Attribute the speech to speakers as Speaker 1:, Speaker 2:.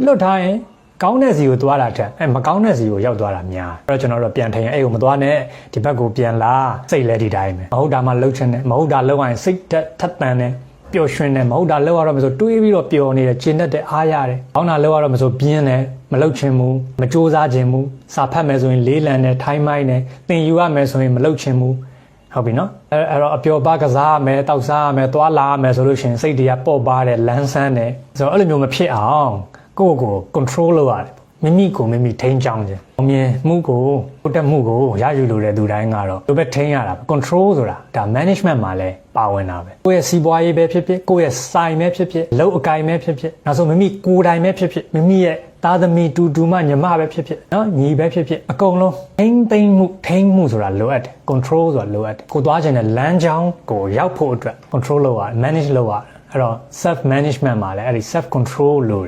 Speaker 1: လွတ်ထားရင်ကောင်းတဲ့စီကိုသွားတာထက်မကောင်းတဲ့စီကိုရောက်သွားတာများအဲ့တော့ကျွန်တော်တို့ပြန်ထိုင်ရင်အဲ့ကိုမသွားနဲ့ဒီဘက်ကိုပြန်လာစိတ်လဲဒီတိုင်းပဲမဟုတ်တာမှလှုပ်ချင်တယ်မဟုတ်တာလှုပ်ရင်စိတ်ထက်သန်တယ်ပျော်ရွှင်တယ်မဟုတ်တာလှုပ်ရတော့မဆိုတွေးပြီးတော့ပျော်နေတယ်ကျဉ်တတ်တယ်အားရတယ်ကောင်းတာလှုပ်ရတော့မဆိုပြင်းတယ်မလှုပ်ချင်ဘူးမကြိုးစားချင်ဘူးစာဖတ်မယ်ဆိုရင်လေးလံတယ်ထိုင်းမိုင်းတယ်သင်ယူရမယ်ဆိုရင်မလှုပ်ချင်ဘူးဟုတ်ပြီနော်အဲ့တော့အပျော်ပါကစားရမယ်တောက်စားရမယ်သွားလာရမယ်ဆိုလို့ရှိရင်စိတ်တွေကပေါ့ပါတယ်လန်းဆန်းတယ်ဆိုတော့အဲ့လိုမျိုးမဖြစ်အောင်ကိုယ့်ကို control လုပ်ရတယ်မိမိကိုမိမိထိန်းချောင်းခြင်းအမြင်မှုကိုတိုးတက်မှုကိုရယူလိုတဲ့သူတိုင်းကတော့လိုပဲထိန်းရတာ control ဆိုတာဒါ management မှာလဲပါဝင်တာပဲကိုယ့်ရဲ့စီးပွားရေးပဲဖြစ်ဖြစ်ကိုယ့်ရဲ့စိုင်ပဲဖြစ်ဖြစ်အလုပ်အကိုင်ပဲဖြစ်ဖြစ်နောက်ဆုံးမိမိကိုယ်တိုင်ပဲဖြစ်ဖြစ်မိမိရဲ့သားသမီးတူမညီမပဲဖြစ်ဖြစ်နော်ညီပဲဖြစ်ဖြစ်အကုန်လုံးထိန်းမှုဆိုတာလိုအပ်တယ် control ဆိုတာလိုအပ်တယ်ကိုသွားခြင်းနဲ့လမ်းကြောင်းကိုရောက်ဖို့အတွက် control လုပ်ရတယ် manage လုပ်ရတယ်အဲ့တော့ self management မှာလဲအဲ့ဒီ self control လို့